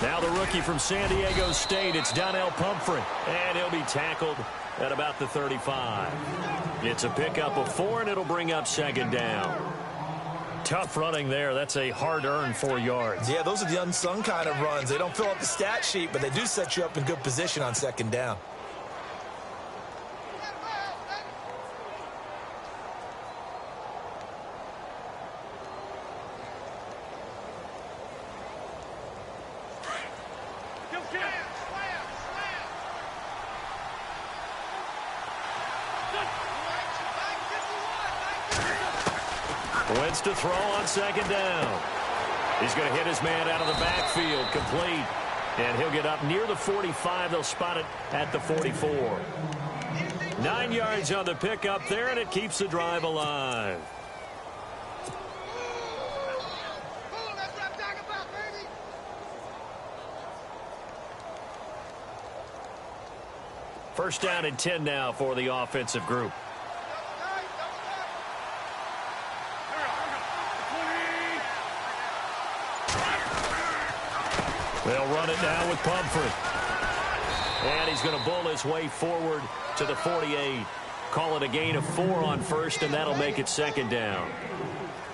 Now the rookie from San Diego State, it's Donnell Pumphrey, and he'll be tackled at about the 35. It's a pickup of 4, and it'll bring up second down. Tough running there. That's a hard-earned 4 yards. Yeah, those are the unsung kind of runs. They don't fill up the stat sheet, but they do set you up in good position on second down. Wentz to throw on second down. He's going to hit his man out of the backfield, complete. And he'll get up near the 45. They'll spot it at the 44. 9 yards on the pickup there, and it keeps the drive alive. First down and 10 now for the offensive group. They'll run it now with Pumphrey. And he's going to bull his way forward to the 48. Call it a gain of 4 on first, and that'll make it second down.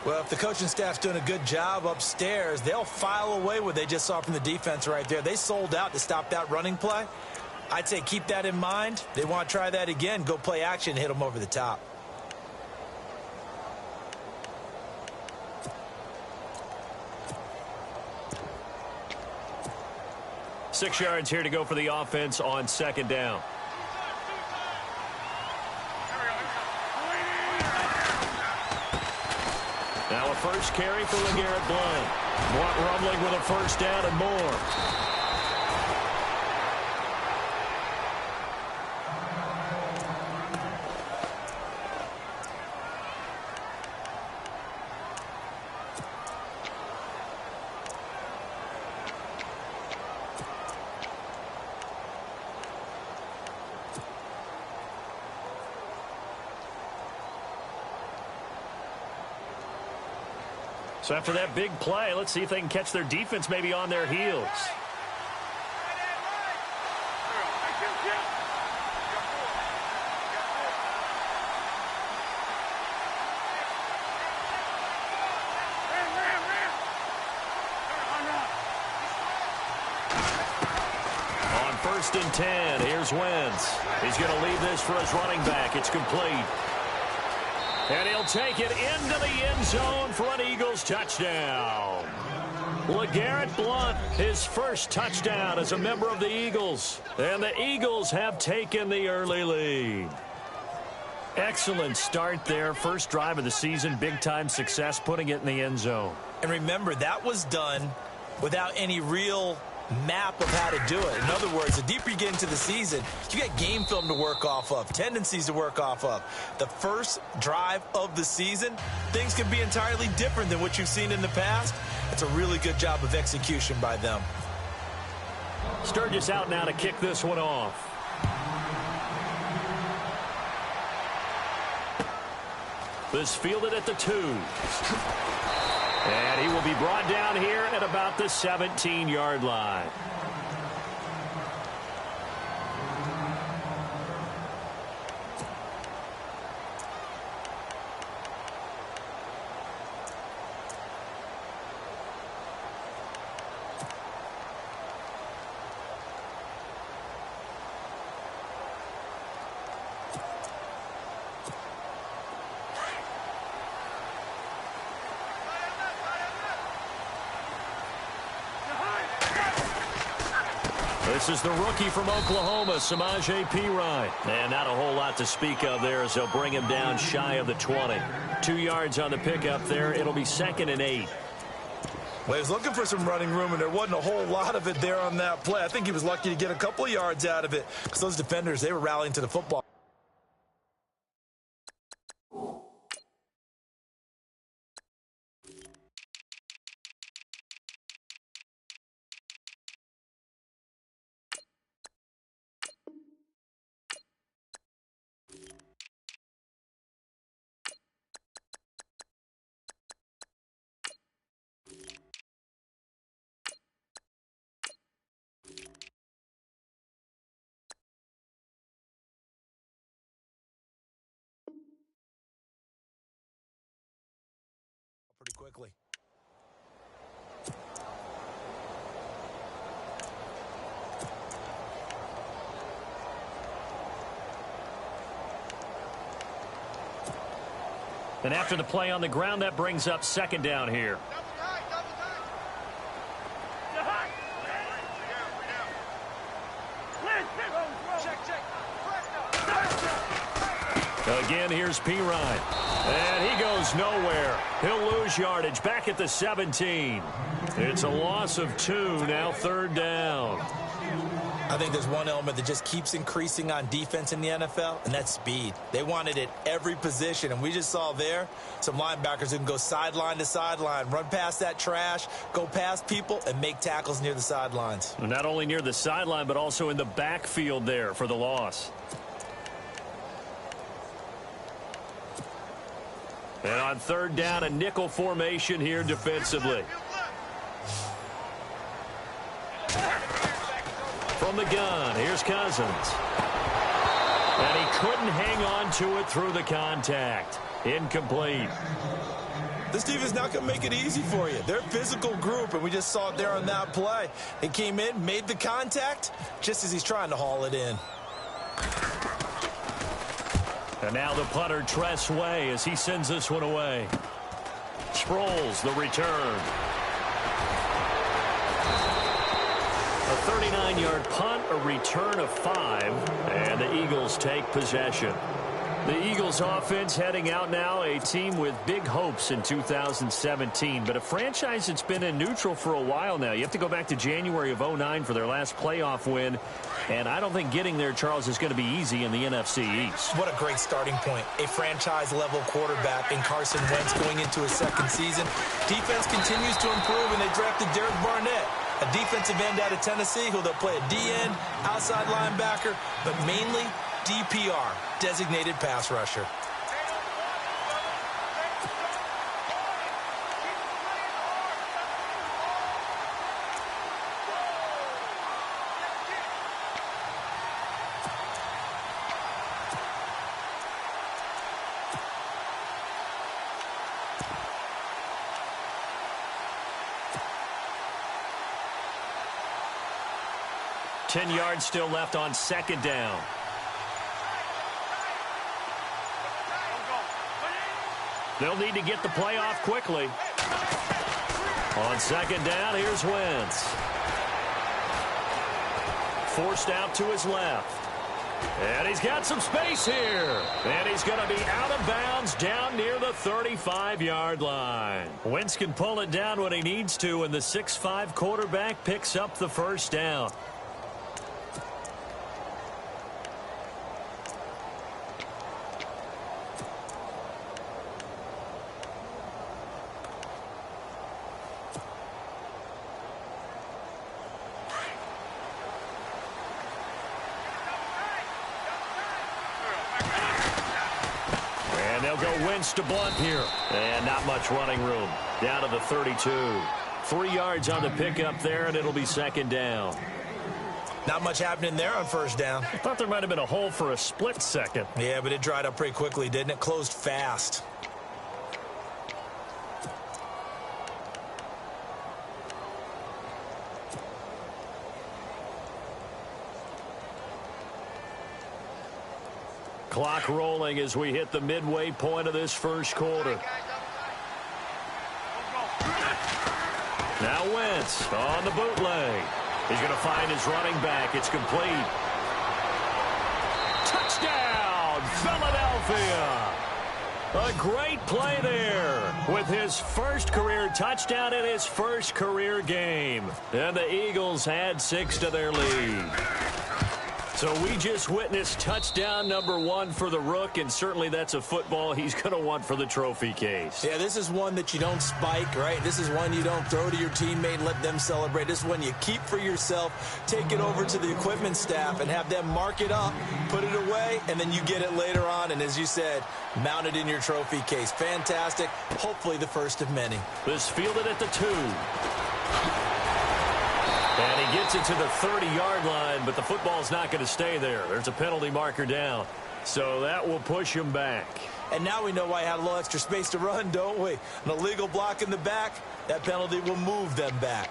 Well, if the coaching staff's doing a good job upstairs, they'll file away what they just saw from the defense right there. They sold out to stop that running play. I'd say keep that in mind. They want to try that again. Go play action, hit them over the top. Six yards here to go for the offense on second down. Now a first carry for LeGarrette Blount. Blount rumbling with a first down and more. So after that big play, let's see if they can catch their defense maybe on their heels. On first and 10, here's Wentz. He's going to leave this for his running back. It's complete. And he'll take it into the end zone for an Eagles touchdown. LeGarrette Blount, his first touchdown as a member of the Eagles. And the Eagles have taken the early lead. Excellent start there. First drive of the season. Big-time success putting it in the end zone. And remember, that was done without any real map of how to do it. In other words, the deeper you get into the season, you got game film to work off of, tendencies to work off of. The first drive of the season, things can be entirely different than what you've seen in the past. It's a really good job of execution by them. Sturgis out now to kick this one off. This fielded at the 2. And he will be brought down here at about the 17-yard line. This is the rookie from Oklahoma, Samaje Perine. And not a whole lot to speak of there as they'll bring him down shy of the 20. 2 yards on the pickup there. It'll be second and 8. Well, he was looking for some running room, and there wasn't a whole lot of it there on that play. I think he was lucky to get a couple of yards out of it because those defenders, they were rallying to the football. quickly. And after the play on the ground, that brings up second down here. Again, here's Pirine. And he goes nowhere. He'll lose yardage back at the 17. It's a loss of 2, now third down. I think there's one element that just keeps increasing on defense in the NFL, and that's speed. They want it at every position, and we just saw there some linebackers who can go sideline to sideline, run past that trash, go past people, and make tackles near the sidelines. Not only near the sideline, but also in the backfield there for the loss. And on third down, a nickel formation here defensively. From the gun, here's Cousins. And he couldn't hang on to it through the contact. Incomplete. This defense not going to make it easy for you. They're a physical group, and we just saw it there on that play. He came in, made the contact, just as he's trying to haul it in. And now the punter, Tress Way, as he sends this one away. Sproles, the return. A 39-yard punt, a return of 5, and the Eagles take possession. The Eagles offense heading out now, a team with big hopes in 2017, but a franchise that's been in neutral for a while now. You have to go back to January of 09 for their last playoff win, and I don't think getting there, Charles, is going to be easy in the NFC East. What a great starting point. A franchise-level quarterback in Carson Wentz going into his second season. Defense continues to improve, and they drafted Derek Barnett, a defensive end out of Tennessee, who they'll play a D-end, outside linebacker, but mainly DPR, designated pass rusher. Ten yards still left on second down. They'll need to get the play off quickly. On second down, here's Wentz. Forced out to his left. And he's got some space here. And he's going to be out of bounds down near the 35-yard line. Wentz can pull it down when he needs to, and the 6'5" quarterback picks up the first down. They'll go Wentz to Blunt here. And not much running room. Down to the 32. 3 yards on the pickup there, and it'll be second down. Not much happening there on first down. I thought there might have been a hole for a split second. Yeah, but it dried up pretty quickly, didn't it? Closed fast. Clock rolling as we hit the midway point of this first quarter. Now Wentz on the bootleg. He's going to find his running back. It's complete. Touchdown, Philadelphia. A great play there with his first career touchdown in his first career game. And the Eagles add 6 to their lead. So we just witnessed touchdown number 1 for the Rook, and certainly that's a football he's going to want for the trophy case. Yeah, this is one that you don't spike, right? This is one you don't throw to your teammate and let them celebrate. This is one you keep for yourself, take it over to the equipment staff and have them mark it up, put it away, and then you get it later on. And as you said, mount it in your trophy case. Fantastic. Hopefully the first of many. This fielded at the 2. And he gets it to the 30-yard line, but the football's not going to stay there. There's a penalty marker down. So that will push him back. And now we know why he had a little extra space to run, don't we? An illegal block in the back, that penalty will move them back.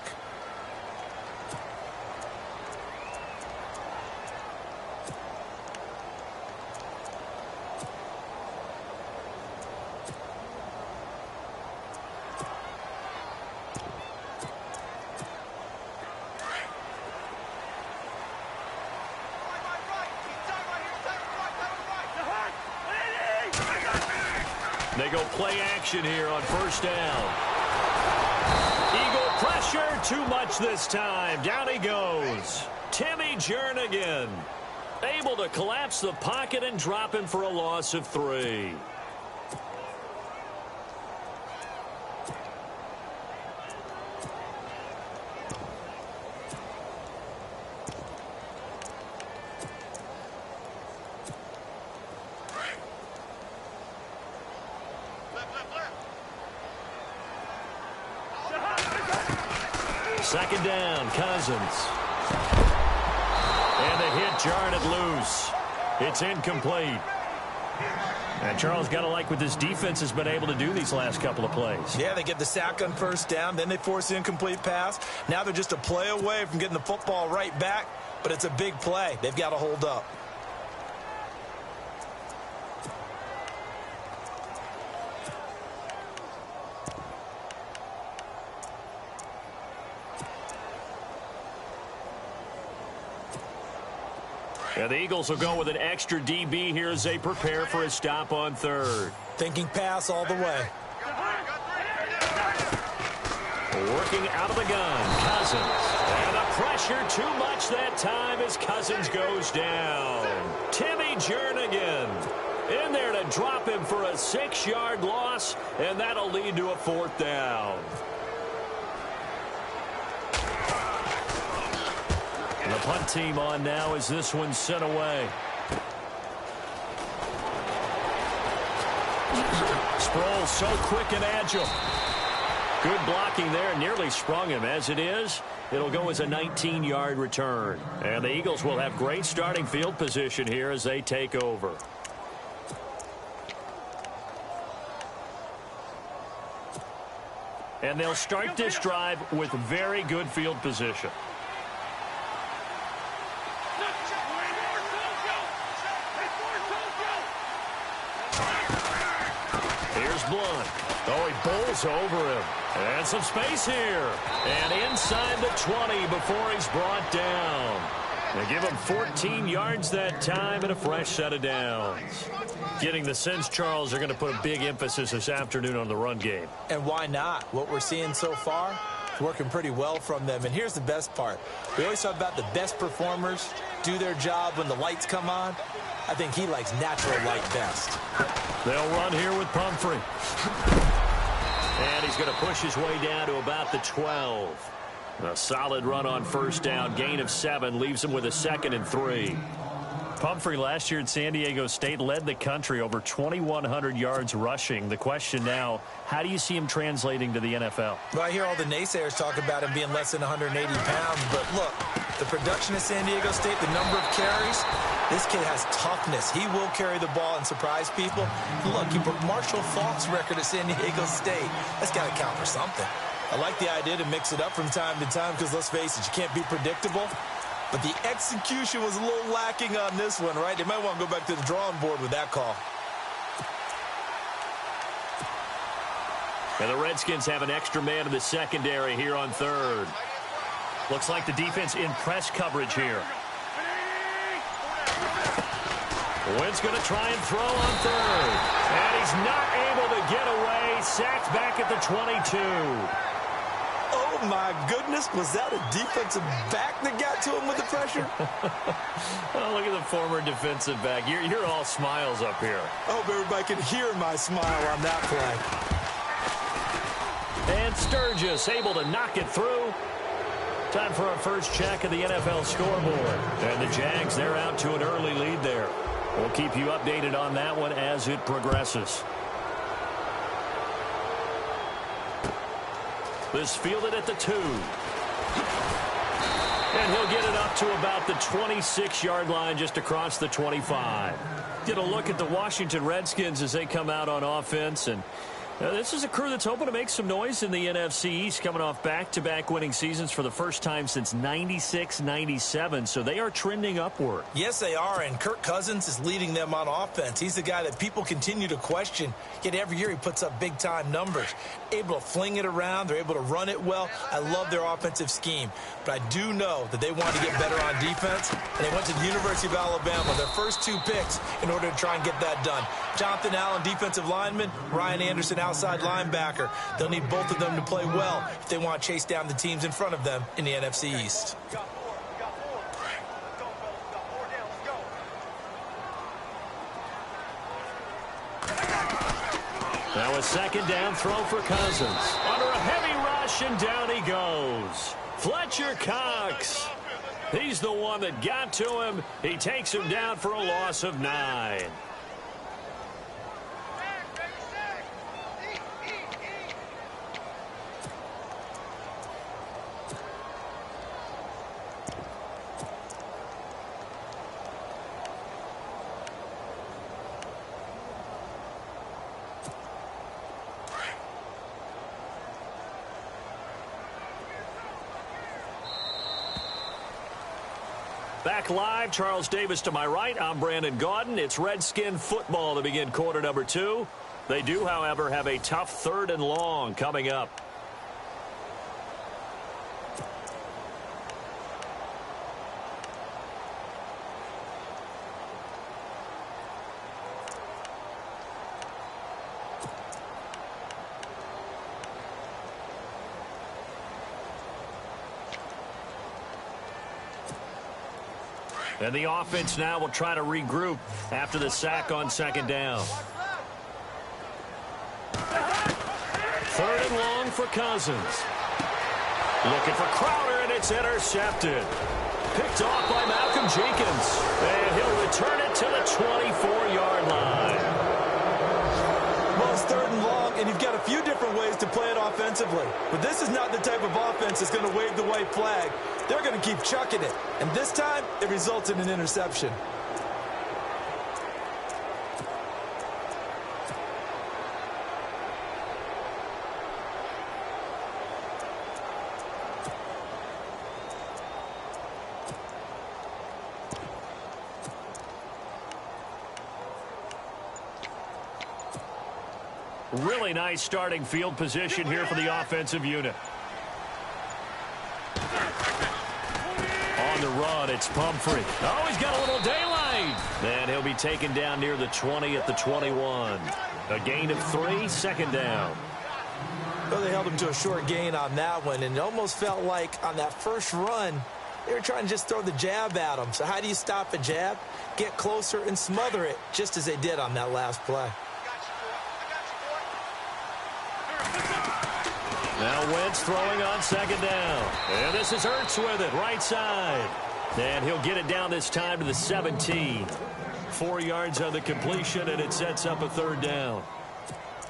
They go play action here on first down. Eagle pressure, too much this time. Down he goes. Timmy Jernigan able to collapse the pocket and drop him for a loss of 3. Second down, Cousins. And the hit jarred it loose. It's incomplete. And Charles, got to like what this defense has been able to do these last couple of plays. Yeah, they get the sack on first down, then they force the incomplete pass. Now they're just a play away from getting the football right back, but it's a big play. They've got to hold up. And the Eagles will go with an extra DB here as they prepare for a stop on third. Thinking pass all the way. Working out of the gun, Cousins. And the pressure too much that time as Cousins goes down. Timmy Jernigan in there to drop him for a 6-yard loss, and that'll lead to a 4th down. And the punt team on now as this one's sent away. Sproles so quick and agile. Good blocking there, nearly sprung him. As it is, it'll go as a 19-yard return. And the Eagles will have great starting field position here as they take over. And they'll start this drive with very good field position. Blunt. Oh, he bowls over him. And some space here. And inside the 20 before he's brought down. They give him 14 yards that time and a fresh set of downs. Getting the sense, Charles, they're going to put a big emphasis this afternoon on the run game. And why not? What we're seeing so far is working pretty well from them. And here's the best part. We always talk about the best performers do their job when the lights come on. I think he likes natural light best. They'll run here with Pumphrey. And he's going to push his way down to about the 12. A solid run on first down. Gain of 7 leaves him with a 2nd and 3. Pumphrey last year at San Diego State led the country over 2,100 yards rushing. The question now, how do you see him translating to the NFL? Well, I hear all the naysayers talk about him being less than 180 pounds. But look, the production at San Diego State, the number of carries, this kid has toughness. He will carry the ball and surprise people. Look, he broke Marshall Faulk's record at San Diego State. That's got to count for something. I like the idea to mix it up from time to time because, let's face it, you can't be predictable. But the execution was a little lacking on this one, right? They might want to go back to the drawing board with that call. And the Redskins have an extra man in the secondary here on third. Looks like the defense in press coverage here. Wentz going to try and throw on third. And he's not able to get away. Sacked back at the 22. Oh, my goodness. Was that a defensive back that got to him with the pressure? Oh, look at the former defensive back. You're all smiles up here. I hope everybody can hear my smile on that play. And Sturgis able to knock it through. Time for our first check of the NFL scoreboard. And the Jags, they're out to an early lead there. We'll keep you updated on that one as it progresses. This fielded at the 2. And he'll get it up to about the 26-yard line, just across the 25. Get a look at the Washington Redskins as they come out on offense. And this is a crew that's hoping to make some noise in the NFC East, coming off back-to-back winning seasons for the first time since 96-97. So they are trending upward. Yes, they are, and Kirk Cousins is leading them on offense. He's the guy that people continue to question, yet every year he puts up big-time numbers. Able to fling it around. They're able to run it well. I love their offensive scheme. But I do know that they want to get better on defense, and they went to the University of Alabama, their first 2 picks, in order to try and get that done. Jonathan Allen, defensive lineman. Ryan Anderson, outside linebacker. They'll need both of them to play well if they want to chase down the teams in front of them in the NFC East. Now a second down throw for Cousins. Under a heavy rush, and down he goes. Fletcher Cox. He's the one that got to him. He takes him down for a loss of 9. Back live, Charles Davis to my right. I'm Brandon Gaudin. It's Redskin football to begin quarter number 2. They do, however, have a tough 3rd and long coming up. And the offense now will try to regroup after the sack on second down. 3rd and long for Cousins. Looking for Crowder, and it's intercepted. Picked off by Malcolm Jenkins. And he'll return it to the 24-yard line. Well, it's 3rd and long, and you've got a few different ways to play it offensively. But this is not the type of offense that's going to wave the white flag. They're going to keep chucking it. And this time, it results in an interception. Really nice starting field position here for the offensive unit. On the run, it's Pumphrey. Oh, he's got a little daylight. And he'll be taken down near the 20 at the 21. A gain of 3, second down. Well, they held him to a short gain on that one, and it almost felt like on that first run, they were trying to just throw the jab at him. So how do you stop a jab? Get closer and smother it, just as they did on that last play. Now Wentz throwing on second down. And this is Ertz with it, right side. And he'll get it down this time to the 17. 4 yards on the completion, and it sets up a 3rd down.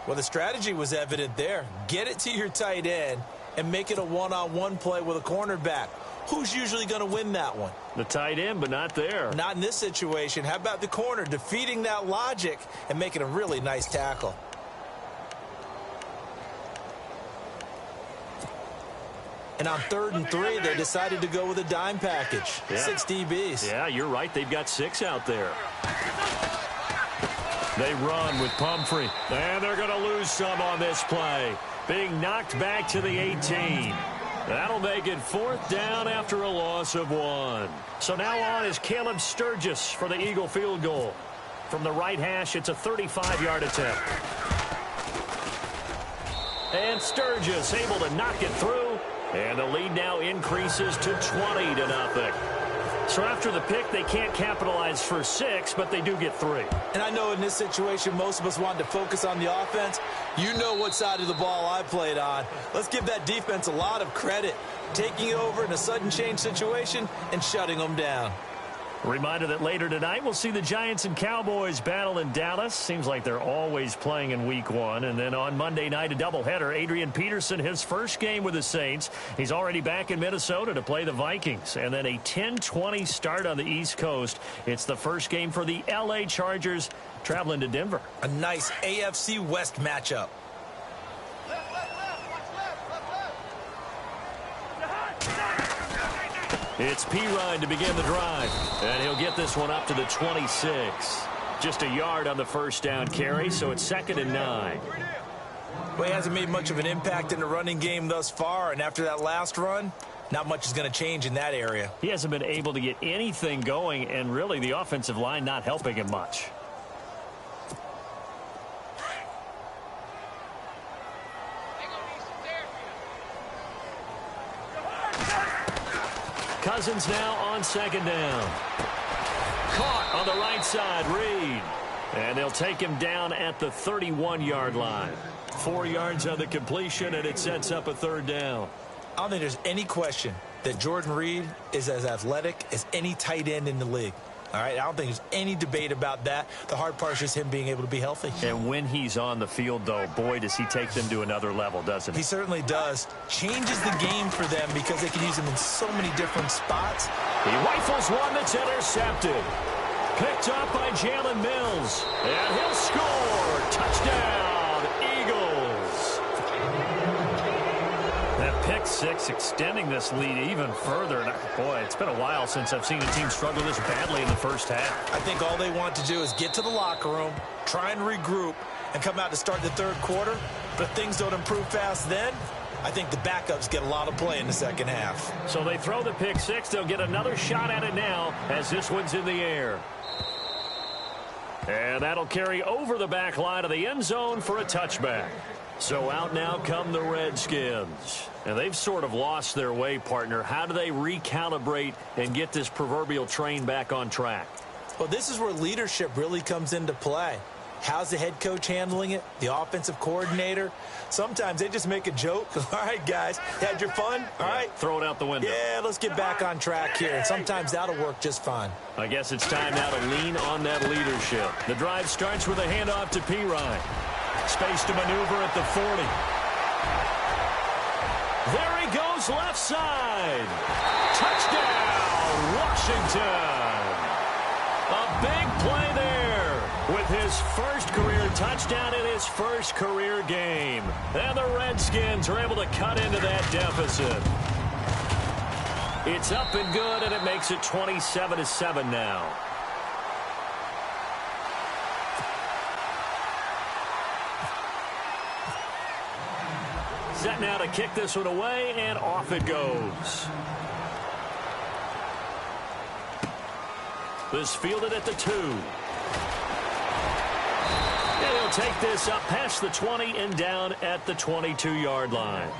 Well, the strategy was evident there. Get it to your tight end and make it a one-on-one play with a cornerback. Who's usually going to win that one? The tight end, but not there. Not in this situation. How about the corner defeating that logic and making a really nice tackle? And on 3rd and 3, they decided to go with a dime package. Yeah. 6 DBs. Yeah, you're right. They've got 6 out there. They run with Pumphrey. And they're going to lose some on this play. Being knocked back to the 18. That'll make it 4th down after a loss of 1. So now on is Caleb Sturgis for the Eagle field goal. From the right hash, it's a 35-yard attempt. And Sturgis able to knock it through. And the lead now increases to 20-0. So after the pick, they can't capitalize for 6, but they do get 3. And I know in this situation, most of us wanted to focus on the offense. You know what side of the ball I played on. Let's give that defense a lot of credit. Taking over in a sudden change situation and shutting them down. Reminder that later tonight we'll see the Giants and Cowboys battle in Dallas. Seems like they're always playing in week 1. And then on Monday night, a doubleheader. Adrian Peterson, his first game with the Saints. He's already back in Minnesota to play the Vikings. And then a 10:20 start on the East Coast. It's the first game for the L.A. Chargers traveling to Denver. A nice AFC West matchup. It's Pirine to begin the drive, and he'll get this one up to the 26. Just a yard on the first down carry, so it's 2nd and 9. Well, he hasn't made much of an impact in the running game thus far, and after that last run, not much is going to change in that area. He hasn't been able to get anything going, and really the offensive line not helping him much. Cousins now on 2nd down. Caught on the right side, Reed. And they'll take him down at the 31-yard line. 4 yards on the completion, and it sets up a 3rd down. I don't think there's any question that Jordan Reed is as athletic as any tight end in the league. All right, I don't think there's any debate about that. The hard part is just him being able to be healthy. And when he's on the field, though, boy, does he take them to another level, doesn't he? He certainly does. Changes the game for them because they can use him in so many different spots. He rifles one that's intercepted. Picked up by Jalen Mills. And he'll score. Touchdown, Eagles. That pick six extending this lead even further. And boy, it's been a while since I've seen a team struggle this badly in the first half. I think all they want to do is get to the locker room, try and regroup, and come out to start the 3rd quarter. But if things don't improve fast then, I think the backups get a lot of play in the second half. So they throw the pick six. They'll get another shot at it now as this one's in the air. And that'll carry over the back line of the end zone for a touchback. So out now come the Redskins. And they've sort of lost their way, partner. How do they recalibrate and get this proverbial train back on track? Well, this is where leadership really comes into play. How's the head coach handling it? The offensive coordinator? Sometimes they just make a joke. All right, guys, had your fun? All right. Throw it out the window. Yeah, let's get back on track here. And sometimes that'll work just fine. I guess it's time now to lean on that leadership. The drive starts with a handoff to Pirine. Space to maneuver at the 40. There he goes left side. Touchdown, Washington. A big play there with his first career touchdown in his first career game. And the Redskins are able to cut into that deficit. It's up and good, and it makes it 27-7 now. Set now to kick this one away, and off it goes. This fielded at the 2. And he'll take this up past the 20 and down at the 22-yard line.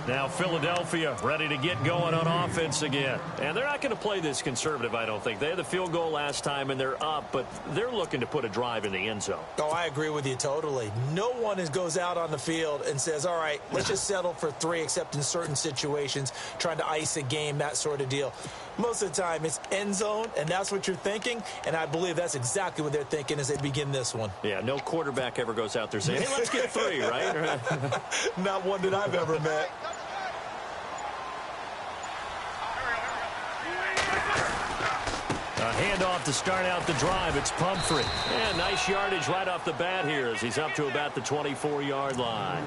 Now Philadelphia ready to get going on offense again. And they're not going to play this conservative, I don't think. They had the field goal last time, and they're up, but they're looking to put a drive in the end zone. Oh, I agree with you totally. No one goes out on the field and says, all right, let's just settle for 3, except in certain situations, trying to ice a game, that sort of deal. Most of the time, it's end zone, and that's what you're thinking, and I believe that's exactly what they're thinking as they begin this one. Yeah, no quarterback ever goes out there saying, hey, let's get 3, right? Not one that I've ever met. A handoff to start out the drive. It's Pumphrey. And nice yardage right off the bat here as he's up to about the 24-yard line.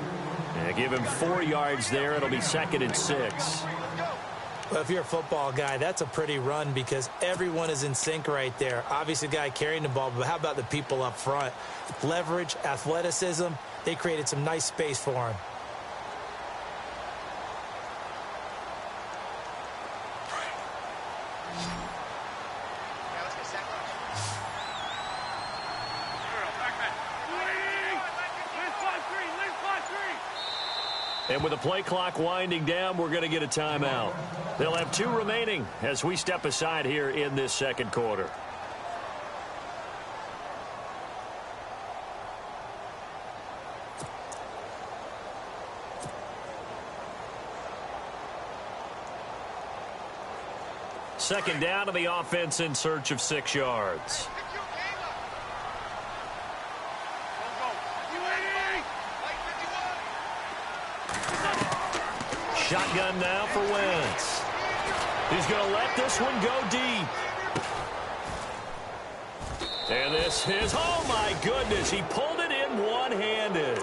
And give him 4 yards there. It'll be 2nd and 6. Well, if you're a football guy, that's a pretty run because everyone is in sync right there. Obviously, the guy carrying the ball, but how about the people up front? Leverage, athleticism, they created some nice space for him. And with the play clock winding down, we're going to get a timeout. They'll have 2 remaining as we step aside here in this second quarter. second down to the offense in search of 6 yards. Shotgun now for Wentz. He's going to let this one go deep. And this is, oh my goodness, he pulled it in one-handed.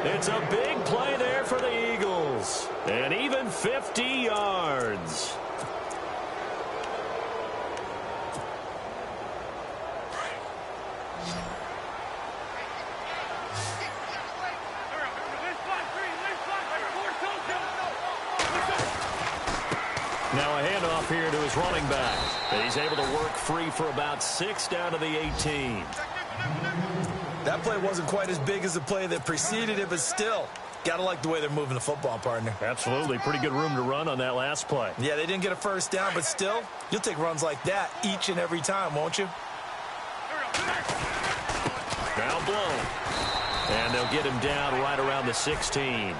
It's a big play there for the Eagles. And even 50 yards. Now a handoff here to his running back. And he's able to work free for about 6 down to the 18. That play wasn't quite as big as the play that preceded it, but still, got to like the way they're moving the football, partner. Absolutely. Pretty good room to run on that last play. Yeah, they didn't get a first down, but still, you'll take runs like that each and every time, won't you? Now blown. And they'll get him down right around the 16.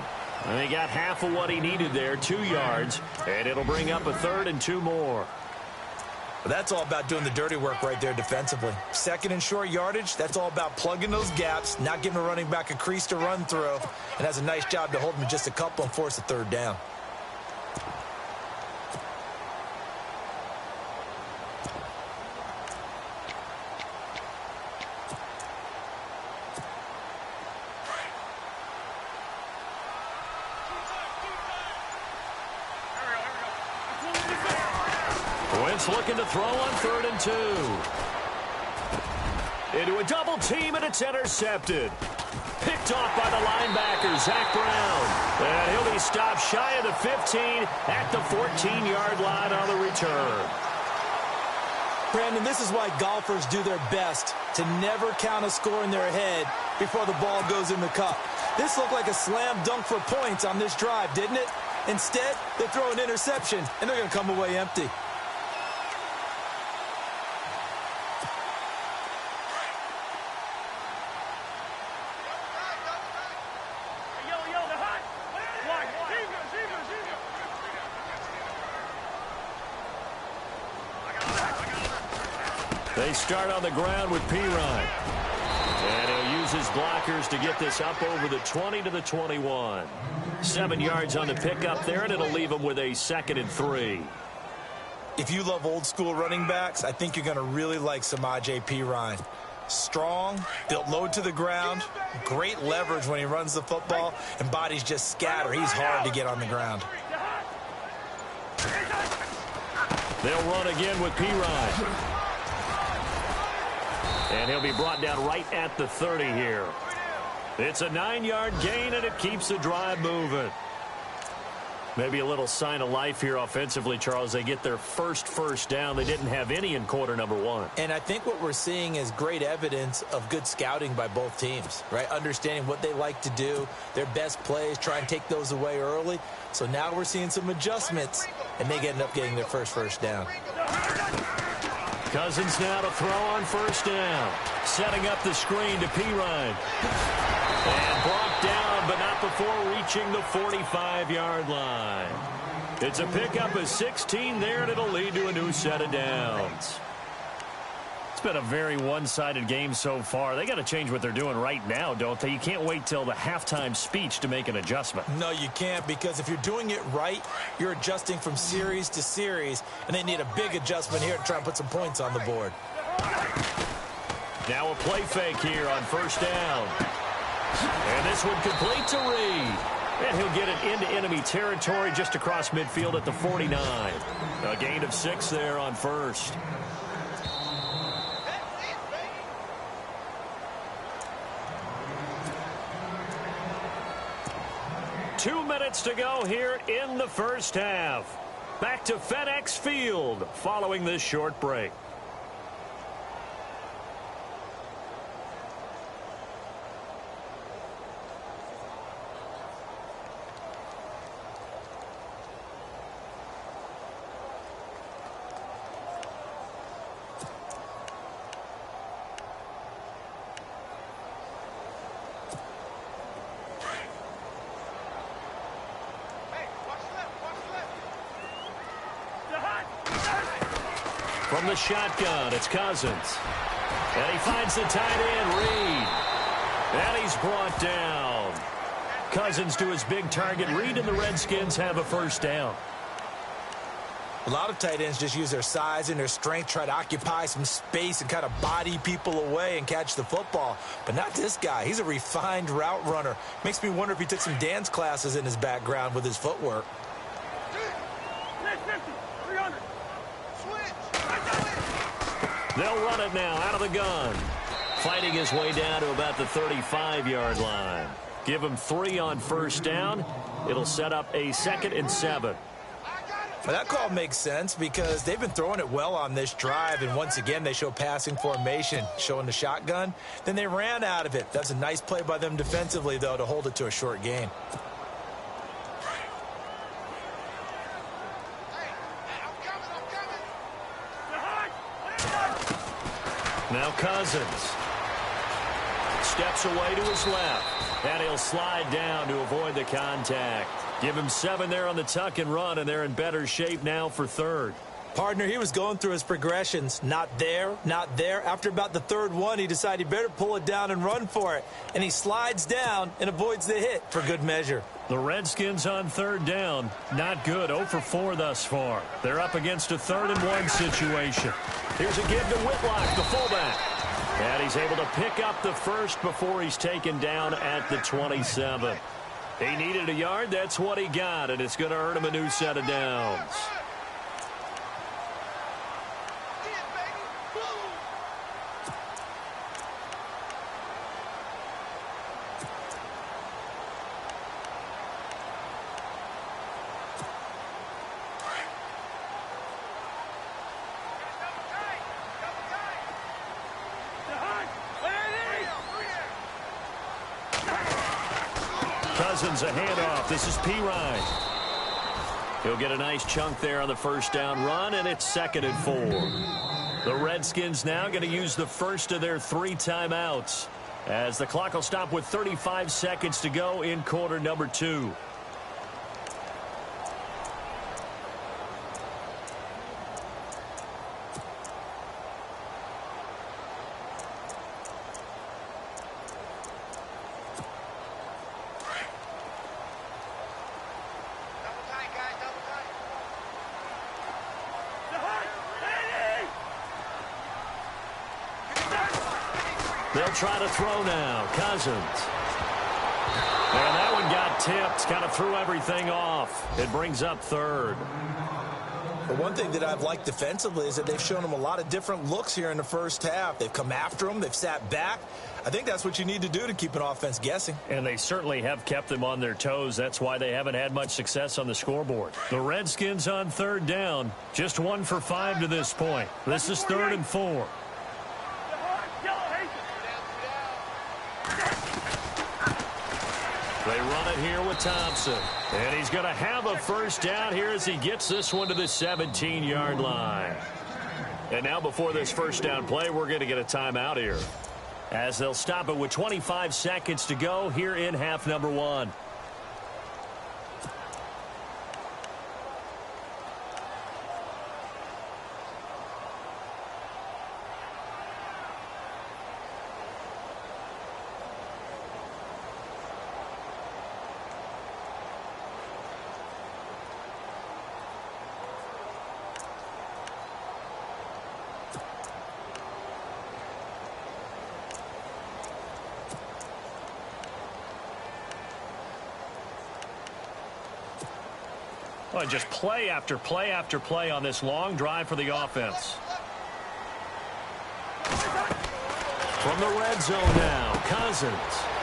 And he got half of what he needed there, 2 yards, and it'll bring up a 3rd and 2 more. But that's all about doing the dirty work right there defensively. Second and short yardage, that's all about plugging those gaps, not giving a running back a crease to run through, and has a nice job to hold him to just a couple and force a 3rd down. Wentz looking to throw on 3rd and 2. Into a double team, and it's intercepted. Picked off by the linebacker, Zach Brown. And he'll be stopped shy of the 15 at the 14-yard line on the return. Brandon, this is why golfers do their best to never count a score in their head before the ball goes in the cup. This looked like a slam dunk for points on this drive, didn't it? Instead, they throw an interception, and they're going to come away empty. They start on the ground with Pirine. And he'll use his blockers to get this up over the 20 to the 21. 7 yards on the pickup there, and it'll leave him with a 2nd and 3. If you love old school running backs, I think you're going to really like Samaje Pirine. Strong, built low to the ground, great leverage when he runs the football, and bodies just scatter. He's hard to get on the ground. They'll run again with Pirine. And he'll be brought down right at the 30 here. It's a 9-yard gain, and it keeps the drive moving. Maybe a little sign of life here offensively, Charles. They get their first down. They didn't have any in quarter number 1. And I think what we're seeing is great evidence of good scouting by both teams, right? Understanding what they like to do, their best plays, try and take those away early. So now we're seeing some adjustments, and they end up getting their first down. Cousins now to throw on 1st down. Setting up the screen to Pirine. And blocked down, but not before reaching the 45-yard line. It's a pickup of 16 there, and it'll lead to a new set of downs. It's been a very one-sided game so far. They got to change what they're doing right now, don't they? You can't wait till the halftime speech to make an adjustment. No, you can't, because if you're doing it right, you're adjusting from series to series, and they need a big adjustment here to try and put some points on the board. Now a play fake here on 1st down. And this one complete to Reed. And he'll get it into enemy territory just across midfield at the 49. A gain of 6 there on 1st. Two minutes to go here in the first half. Back to FedEx Field following this short break. From the shotgun, it's Cousins. And he finds the tight end, Reed. And he's brought down. Cousins to his big target. Reed and the Redskins have a first down. A lot of tight ends just use their size and their strength, try to occupy some space and kind of body people away and catch the football. But not this guy. He's a refined route runner. Makes me wonder if he took some dance classes in his background with his footwork. They'll run it now out of the gun. Fighting his way down to about the 35-yard line. Give him 3 on first down. It'll set up a 2nd and 7. Well, that call makes sense because they've been throwing it well on this drive, and once again they show passing formation, showing the shotgun. Then they ran out of it. That's a nice play by them defensively, though, to hold it to a short gain. Now Cousins steps away to his left, and he'll slide down to avoid the contact. Give him 7 there on the tuck and run, and they're in better shape now for 3rd. Partner, he was going through his progressions. Not there, not there. After about the 3rd one, he decided he better pull it down and run for it. And he slides down and avoids the hit for good measure. The Redskins on 3rd down. Not good. 0 for 4 thus far. They're up against a 3rd and 1 situation. Here's a give to Whitlock, the fullback. And he's able to pick up the first before he's taken down at the 27. He needed a yard. That's what he got, and it's going to earn him a new set of downs. Cousins a handoff. This is Pirine. He'll get a nice chunk there on the first down run, and it's 2nd and 4. The Redskins now going to use the first of their 3 timeouts as the clock will stop with 35 seconds to go in quarter number 2. They'll try to throw now. Cousins. And that one got tipped. Kind of threw everything off. It brings up 3rd. But one thing that I've liked defensively is that they've shown them a lot of different looks here in the first half. They've come after them. They've sat back. I think that's what you need to do to keep an offense guessing. And they certainly have kept them on their toes. That's why they haven't had much success on the scoreboard. The Redskins on 3rd down. Just 1 for 5 to this point. This is 3rd and 4. They run it here with Thompson. And he's going to have a first down here as he gets this one to the 17-yard line. And now before this first down play, we're going to get a timeout here, as they'll stop it with 25 seconds to go here in half number 1. Well, just play after play after play on this long drive for the offense. From the red zone now, Cousins.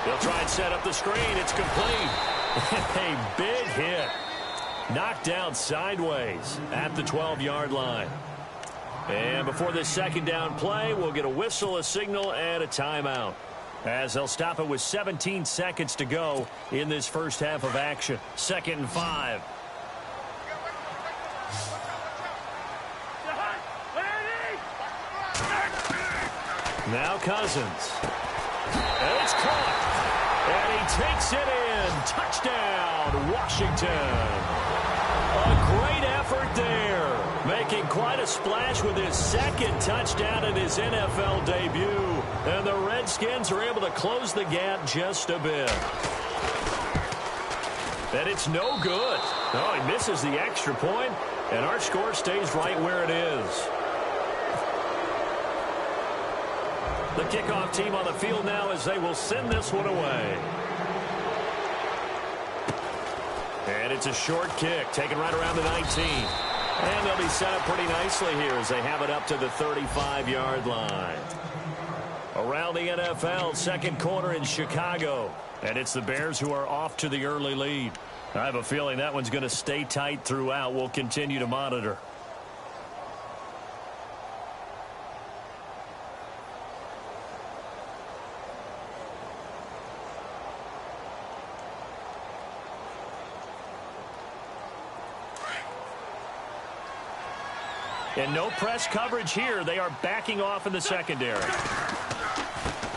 They'll try and set up the screen. It's complete. A big hit. Knocked down sideways at the 12-yard line. And before this second down play, we'll get a whistle, a signal, and a timeout, as they'll stop it with 17 seconds to go in this first half of action. 2nd and 5. Now Cousins. And it's caught. And he takes it in. Touchdown, Washington. A great effort there, making quite a splash with his second touchdown in his NFL debut. And the Redskins are able to close the gap just a bit. And it's no good. Oh, he misses the extra point, and our score stays right where it is. The kickoff team on the field now as they will send this one away. And it's a short kick, taken right around the 19. And they'll be set up pretty nicely here as they have it up to the 35-yard line. Around the NFL, second quarter in Chicago. And it's the Bears who are off to the early lead. I have a feeling that one's going to stay tight throughout. We'll continue to monitor. And no press coverage here. They are backing off in the secondary.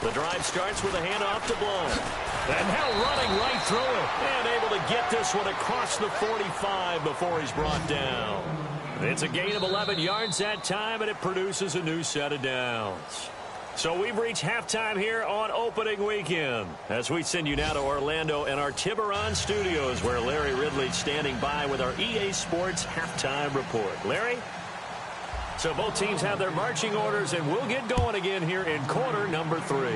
The drive starts with a handoff to Blount. And now running right through it. And able to get this one across the 45 before he's brought down. It's a gain of 11 yards that time, and it produces a new set of downs. So we've reached halftime here on opening weekend. As we send you now to Orlando and our Tiburon studios, where Larry Ridley's standing by with our EA Sports halftime report. Larry? So both teams have their marching orders, and we'll get going again here in quarter number 3.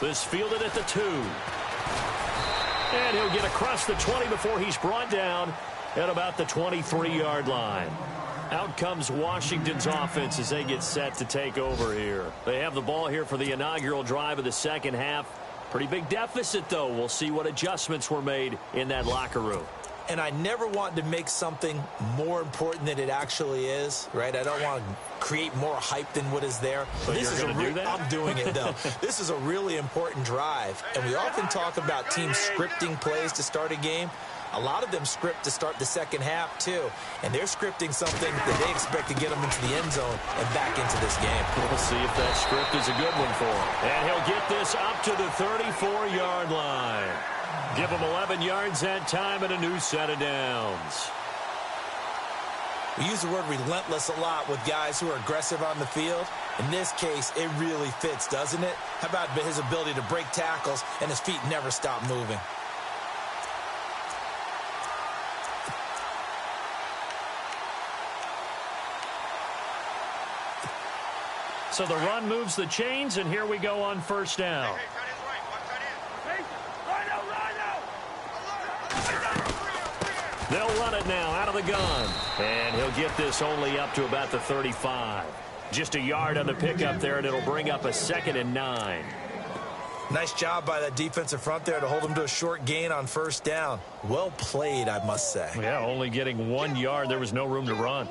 This fielded at the 2. And he'll get across the 20 before he's brought down at about the 23-yard line. Out comes Washington's offense as they get set to take over here. They have the ball here for the inaugural drive of the second half. Pretty big deficit, though. We'll see what adjustments were made in that locker room. And I never want to make something more important than it actually is, right? I don't want to create more hype than what is there. But this you're going to do that? I'm doing it, though. This is a really important drive. And we often talk about teams scripting plays to start a game. A lot of them script to start the second half, too. And they're scripting something that they expect to get them into the end zone and back into this game. We'll see if that script is a good one for him. And he'll get this up to the 34-yard line. Give him 11 yards that time and a new set of downs. We use the word relentless a lot with guys who are aggressive on the field. In this case, it really fits, doesn't it? How about his ability to break tackles and his feet never stop moving? So the run moves the chains, and here we go on first down. They'll run it now out of the gun. And he'll get this only up to about the 35. Just a yard on the pickup there, and it'll bring up a 2nd and 9. Nice job by that defensive front there to hold him to a short gain on first down. Well played, I must say. Yeah, only getting 1 yard. There was no room to run.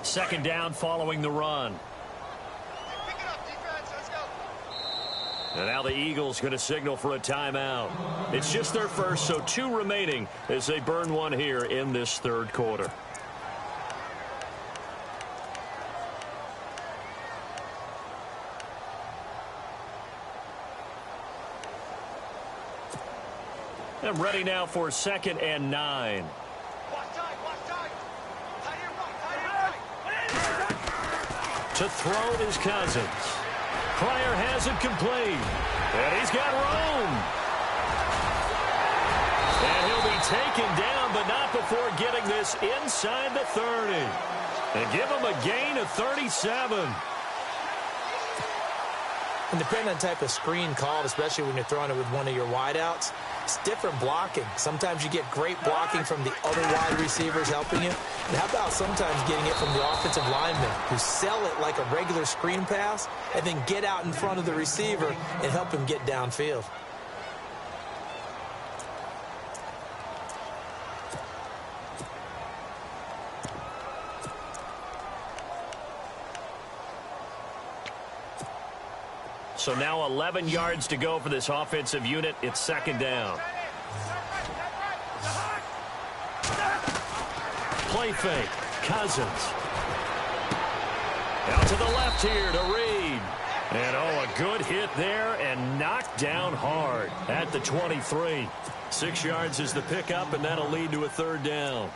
Second down following the run. And now the Eagles going to signal for a timeout. It's just their first, so 2 remaining as they burn one here in this third quarter. And ready now for 2nd and 9. To throw is Cousins. Pryor has it complete. And he's got room. And he'll be taken down, but not before getting this inside the 30. And give him a gain of 37. And depending on the type of screen called, especially when you're throwing it with one of your wideouts, it's different blocking. Sometimes you get great blocking from the other wide receivers helping you. And how about sometimes getting it from the offensive linemen who sell it like a regular screen pass and then get out in front of the receiver and help him get downfield. So now 11 yards to go for this offensive unit. It's second down. Play fake. Cousins. Out to the left here to Reed. And, oh, a good hit there and knocked down hard at the 23. 6 yards is the pickup, and that'll lead to a third down.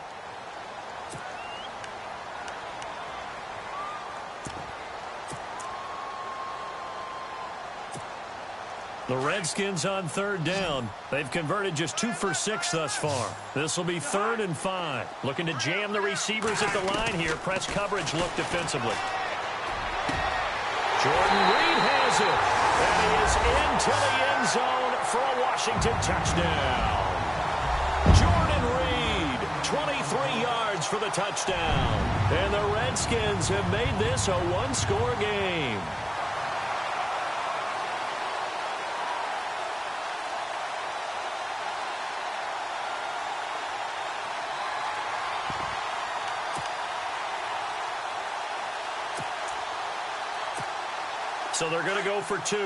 The Redskins on third down. They've converted just 2 for 6 thus far. This will be 3rd and 5. Looking to jam the receivers at the line here. Press coverage look defensively. Jordan Reed has it. And he is into the end zone for a Washington touchdown. Jordan Reed, 23 yards for the touchdown. And the Redskins have made this a one-score game. So they're going to go for 2.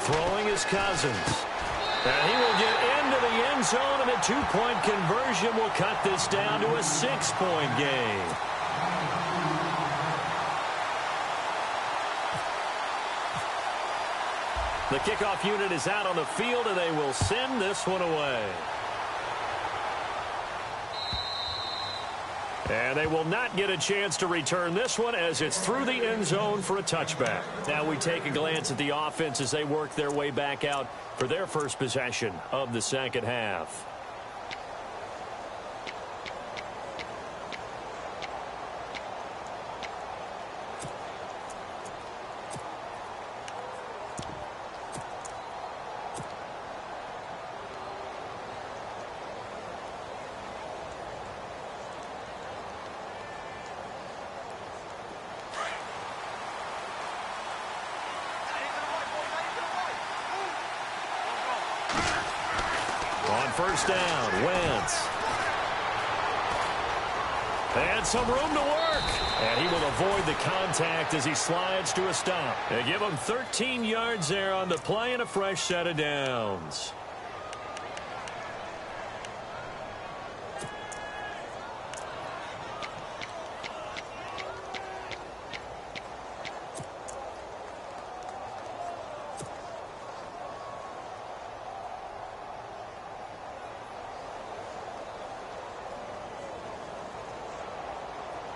Throwing is Cousins. And he will get into the end zone, and a 2-point conversion will cut this down to a 6-point game. The kickoff unit is out on the field, and they will send this one away. And they will not get a chance to return this one as it's through the end zone for a touchback. Now we take a glance at the offense as they work their way back out for their first possession of the second half. On first down, Wentz. And some room to work. And he will avoid the contact as he slides to a stop. They give him 13 yards there on the play and a fresh set of downs.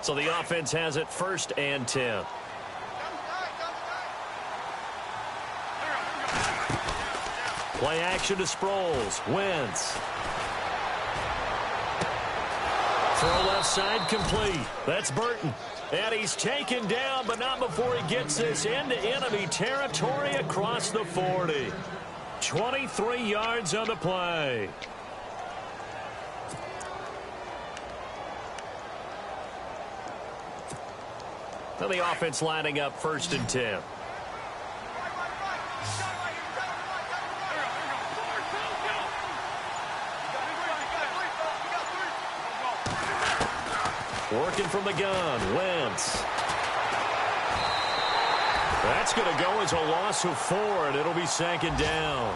So the offense has it 1st and 10. Play action to Sproles. Wentz. Throw left side complete. That's Burton. And he's taken down, but not before he gets this into enemy territory across the 40. 23 yards on the play. So the offense lining up 1st and 10. Working from the gun, Wentz. That's going to go as a loss of 4, and it'll be 2nd down.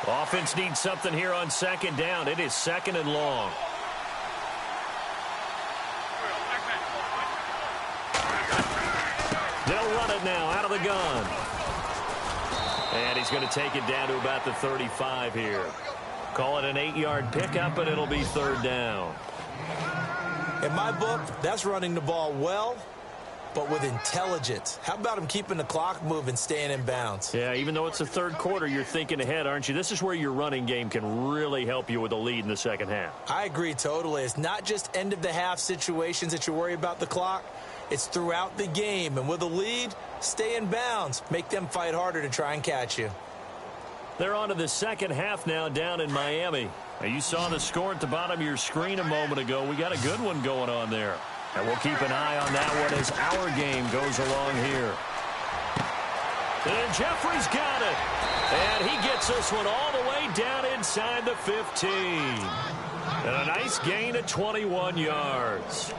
Offense needs something here on 2nd down. It is 2nd and long. They'll run it now out of the gun. And he's going to take it down to about the 35 here. Call it an 8-yard pickup, and it'll be third down. In my book, that's running the ball well, but with intelligence. How about him keeping the clock moving, staying in bounds? Yeah, even though it's the third quarter, you're thinking ahead, aren't you? This is where your running game can really help you with a lead in the second half. I agree totally. It's not just end-of-the-half situations that you worry about the clock. It's throughout the game. And with a lead, stay in bounds. Make them fight harder to try and catch you. They're on to the second half now down in Miami. Now, you saw the score at the bottom of your screen a moment ago. We got a good one going on there. And we'll keep an eye on that one as our game goes along here. And Jeffrey's got it. And he gets this one all the way down inside the 15. And a nice gain of 21 yards.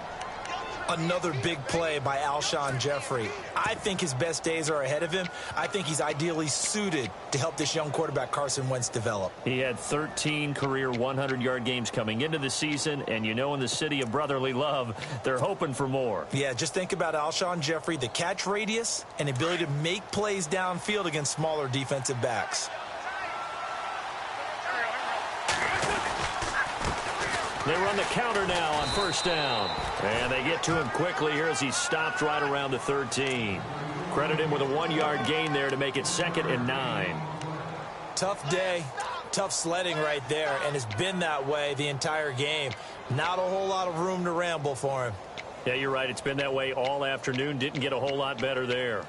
Another big play by Alshon Jeffrey. I think his best days are ahead of him. I think he's ideally suited to help this young quarterback Carson Wentz develop. He had 13 career 100-yard games coming into the season, and you know in the city of brotherly love, they're hoping for more. Yeah, just think about Alshon Jeffrey, the catch radius and ability to make plays downfield against smaller defensive backs. They run the counter now on first down. And they get to him quickly here as he stopped right around the 13. Credit him with a 1-yard gain there to make it 2nd and 9. Tough day, tough sledding right there, and it's been that way the entire game. Not a whole lot of room to ramble for him. Yeah, you're right. It's been that way all afternoon. Didn't get a whole lot better there.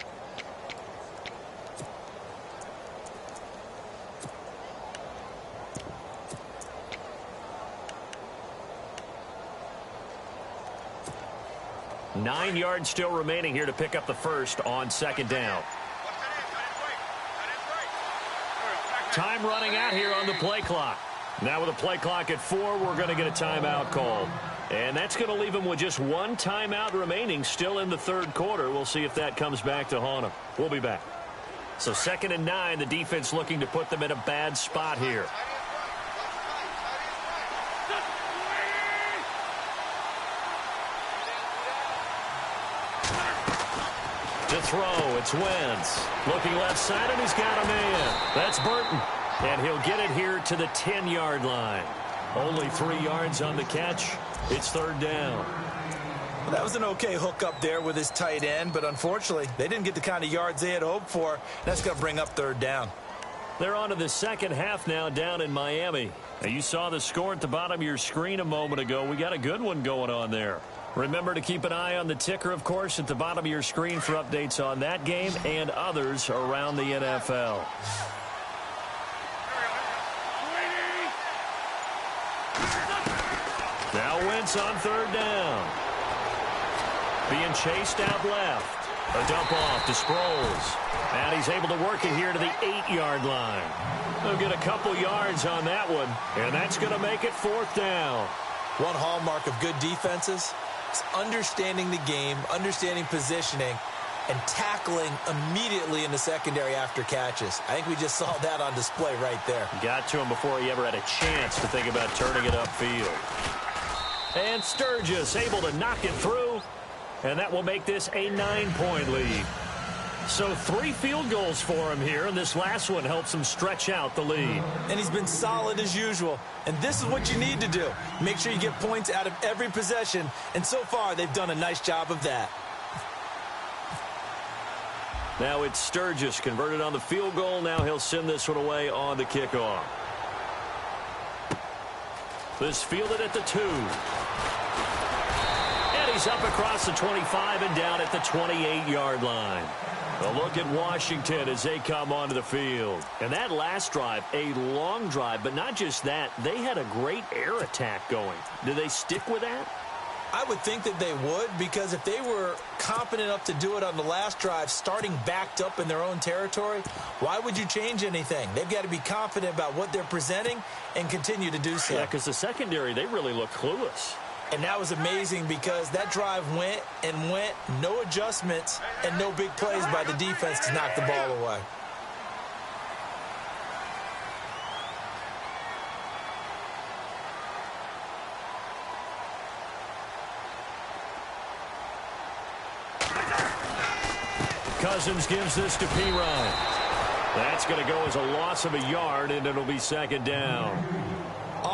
Nine yards still remaining here to pick up the first on second down. Time running out here on the play clock. Now with a play clock at 4, we're going to get a timeout called. And that's going to leave them with just one timeout remaining still in the third quarter. We'll see if that comes back to haunt them. We'll be back. So 2nd and 9, the defense looking to put them in a bad spot here. To throw, it's Wentz. Looking left side, and he's got a man. That's Burton. And he'll get it here to the 10-yard line. Only 3 yards on the catch. It's third down. Well, that was an okay hook up there with his tight end, but unfortunately, they didn't get the kind of yards they had hoped for. That's going to bring up third down. They're on to the second half now down in Miami. Now, you saw the score at the bottom of your screen a moment ago. We got a good one going on there. Remember to keep an eye on the ticker, of course, at the bottom of your screen for updates on that game and others around the NFL. Now Wentz on third down. Being chased out left. A dump off to Sproles. And he's able to work it here to the 8-yard line. They'll get a couple yards on that one, and that's going to make it fourth down. One hallmark of good defenses is understanding the game, understanding positioning, and tackling immediately in the secondary after catches. I think we just saw that on display right there. Got to him before he ever had a chance to think about turning it upfield. And Sturgis able to knock it through, and that will make this a 9-point lead. So 3 field goals for him here, and this last one helps him stretch out the lead. And he's been solid as usual. And this is what you need to do. Make sure you get points out of every possession. And so far, they've done a nice job of that. Now it's Sturgis converted on the field goal. Now he'll send this one away on the kickoff. This fielded at the 2. And he's up across the 25 and down at the 28-yard line. A look at Washington as they come onto the field. And that last drive, a long drive, but not just that. They had a great air attack going. Do they stick with that? I would think that they would, because if they were competent enough to do it on the last drive, starting backed up in their own territory, why would you change anything? They've got to be confident about what they're presenting and continue to do so. Yeah, because the secondary, they really look clueless. And that was amazing because that drive went and went, no adjustments, and no big plays by the defense to knock the ball away. Cousins gives this to P. Ryan. That's going to go as a loss of a yard, and it'll be second down.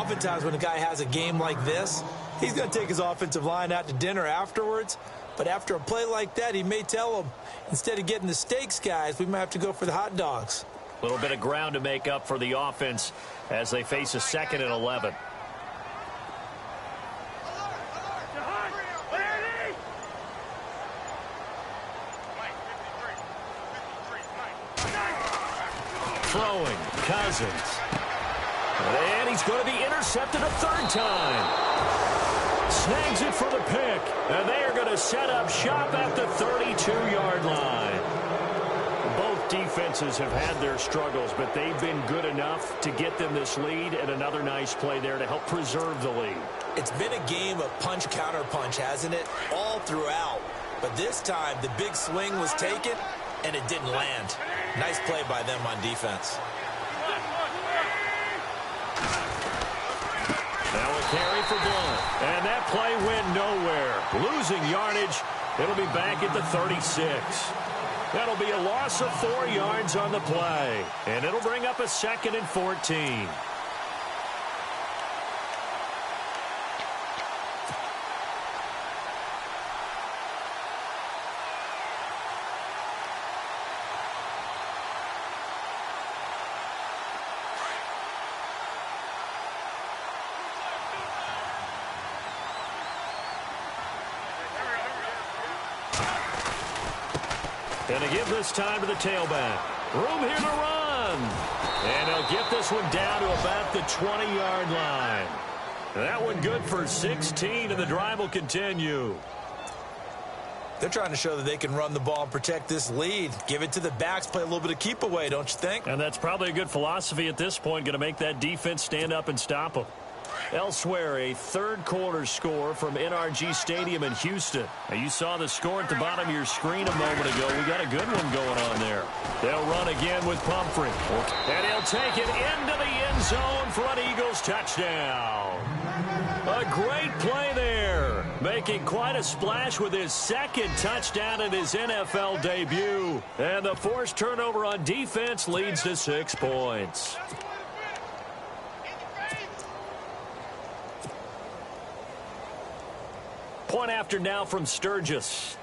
Oftentimes when a guy has a game like this, he's going to take his offensive line out to dinner afterwards. But after a play like that, he may tell them, instead of getting the steaks, guys, we might have to go for the hot dogs. A little bit of ground to make up for the offense as they face a 2nd and 11. Throwing, Cousins. And he's going to be intercepted a 3rd time. Snags it for the pick. And they are going to set up shop at the 32-yard line. Both defenses have had their struggles, but they've been good enough to get them this lead, and another nice play there to help preserve the lead. It's been a game of punch-counter-punch, hasn't it? All throughout. But this time, the big swing was taken, and it didn't land. Nice play by them on defense. Now a carry for Blunt. And that play went nowhere. Losing yardage. It'll be back at the 36. That'll be a loss of 4 yards on the play. And it'll bring up a 2nd and 14. Going to give this time to the tailback. Room here to run. And he'll get this one down to about the 20-yard line. That one good for 16, and the drive will continue. They're trying to show that they can run the ball and protect this lead. Give it to the backs, play a little bit of keep away, don't you think? And that's probably a good philosophy at this point, going to make that defense stand up and stop them. Elsewhere, a 3rd quarter score from NRG Stadium in Houston. Now, you saw the score at the bottom of your screen a moment ago. We got a good one going on there. They'll run again with Pumphrey. And he'll take it into the end zone for an Eagles touchdown. A great play there. Making quite a splash with his 2nd touchdown in his NFL debut. And the forced turnover on defense leads to 6 points. Point after now from Sturgis.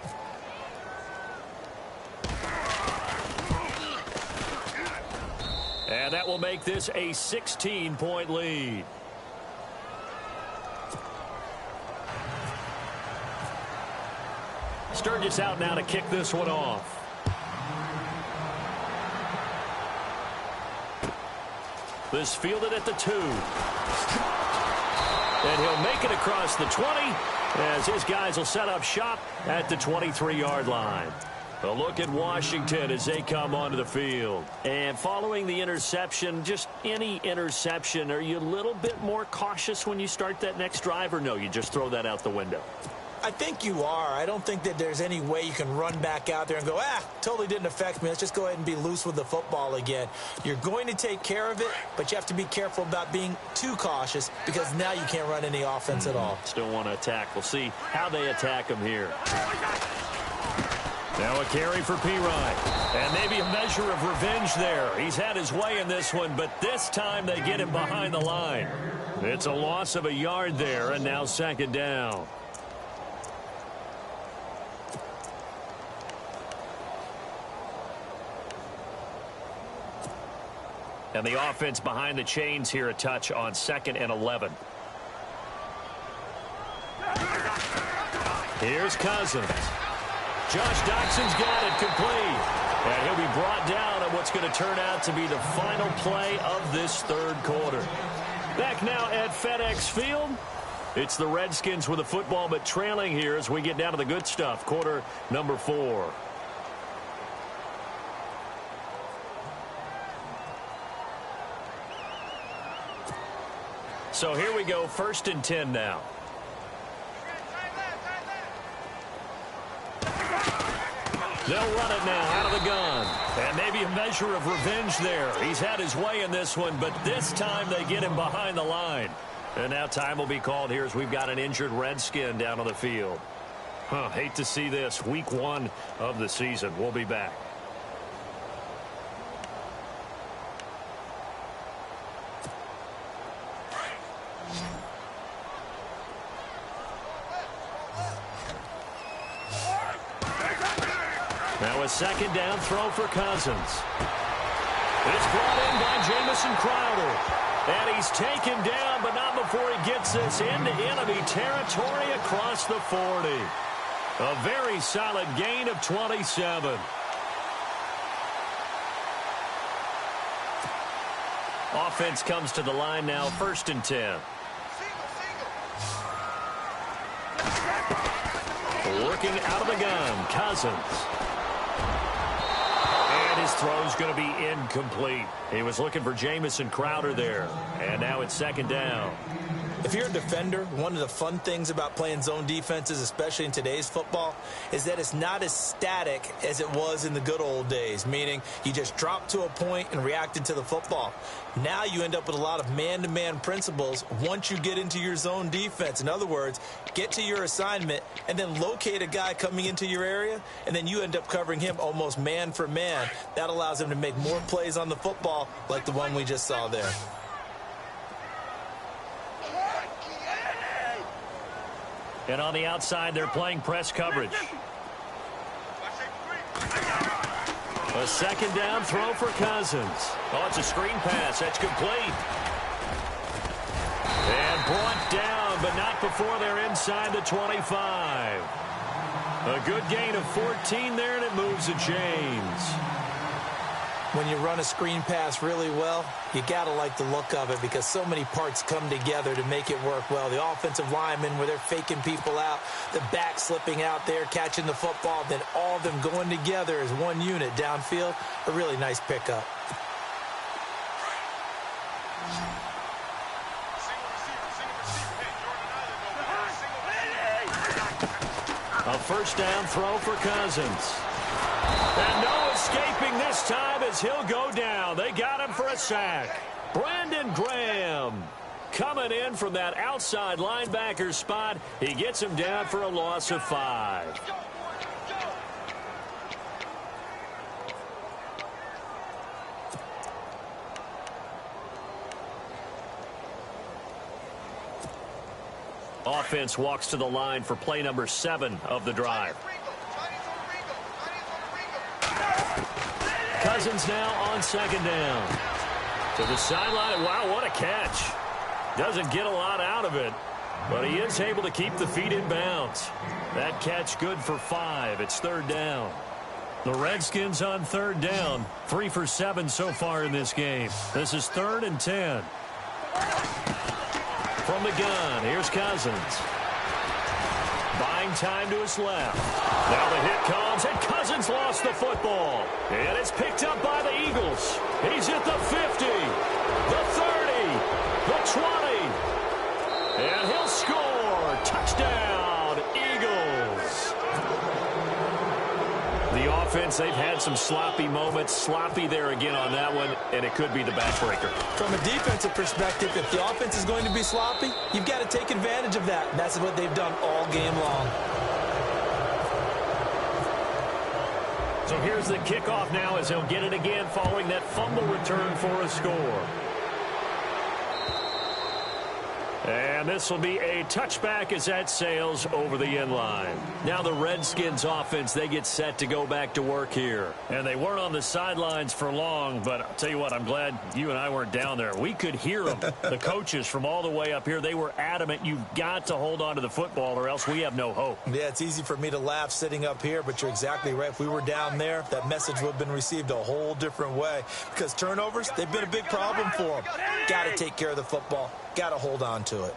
And that will make this a 16-point lead. Sturgis out now to kick this one off. This fielded at the 2. And he'll make it across the 20 as his guys will set up shop at the 23-yard line. A look at Washington as they come onto the field. And following the interception, just any interception, are you a little bit more cautious when you start that next drive, or no, you just throw that out the window? I think you are. I don't think that there's any way you can run back out there and go, totally didn't affect me. Let's just go ahead and be loose with the football again. You're going to take care of it, but you have to be careful about being too cautious because now you can't run any offense at all. Still want to attack. We'll see how they attack him here. Now a carry for P-Ryan. And maybe a measure of revenge there. He's had his way in this one, but this time they get him behind the line. It's a loss of a yard there, and now 2nd down. And the offense behind the chains here a touch on 2nd and 11. Here's Cousins. Josh Doxson's got it complete. And he'll be brought down on what's going to turn out to be the final play of this 3rd quarter. Back now at FedEx Field. It's the Redskins with the football, but trailing here as we get down to the good stuff. Quarter number 4. So here we go, 1st and 10 now. They'll run it now out of the gun. And maybe a measure of revenge there. He's had his way in this one, but this time they get him behind the line. And now time will be called here as we've got an injured Redskin down on the field. Hate to see this. Week 1 of the season. We'll be back. Now a second down throw for Cousins. It's brought in by Jamison Crowder. And he's taken down, but not before he gets this into enemy territory across the 40. A very solid gain of 27. Offense comes to the line now, 1st and 10. Working out of the gun, Cousins. And his throw's going to be incomplete. He was looking for Jamison Crowder there. And now it's 2nd down. If you're a defender, one of the fun things about playing zone defenses, especially in today's football, is that it's not as static as it was in the good old days, meaning you just drop to a point and reacted to the football. Now you end up with a lot of man-to-man principles once you get into your zone defense. In other words, get to your assignment and then locate a guy coming into your area, and then you end up covering him almost man for man. That allows him to make more plays on the football like the one we just saw there. And on the outside, they're playing press coverage. A 2nd down throw for Cousins. Oh, it's a screen pass. That's complete. And brought down, but not before they're inside the 25. A good gain of 14 there, and it moves the chains. When you run a screen pass really well, you got to like the look of it because so many parts come together to make it work well. The offensive linemen, where they're faking people out, the back slipping out there, catching the football, then all of them going together as one unit downfield. A really nice pickup. A 1st down throw for Cousins. And no escaping this time as he'll go down. They got him for a sack. Brandon Graham coming in from that outside linebacker spot. He gets him down for a loss of 5. Offense walks to the line for play number 7 of the drive. Cousins now on 2nd down. To the sideline. Wow, what a catch. Doesn't get a lot out of it, but he is able to keep the feet in bounds. That catch good for 5. It's 3rd down. The Redskins on 3rd down. 3 for 7 so far in this game. This is 3rd and 10. From the gun, here's Cousins. Buying time to his left. Now the hit comes, and Cousins lost the football. And it's picked up by the Eagles. He's at the 50, the 30, the 20. And he'll score. Touchdown, Eagles. The offense, they've had some sloppy moments. Sloppy there again on that one, and it could be the backbreaker. From a defensive perspective, if the offense is going to be sloppy, you've got to take advantage of that. And that's what they've done all game long. So here's the kickoff now as he'll get it again following that fumble return for a score. And this will be a touchback as that sails over the end line. Now the Redskins offense, they get set to go back to work here. And they weren't on the sidelines for long, but I'll tell you what, I'm glad you and I weren't down there. We could hear them, the coaches from all the way up here. They were adamant, you've got to hold on to the football or else we have no hope. Yeah, it's easy for me to laugh sitting up here, but you're exactly right. If we were down there, that message would have been received a whole different way. Because turnovers, they've been a big problem for them. Got to take care of the football. Got to hold on to it.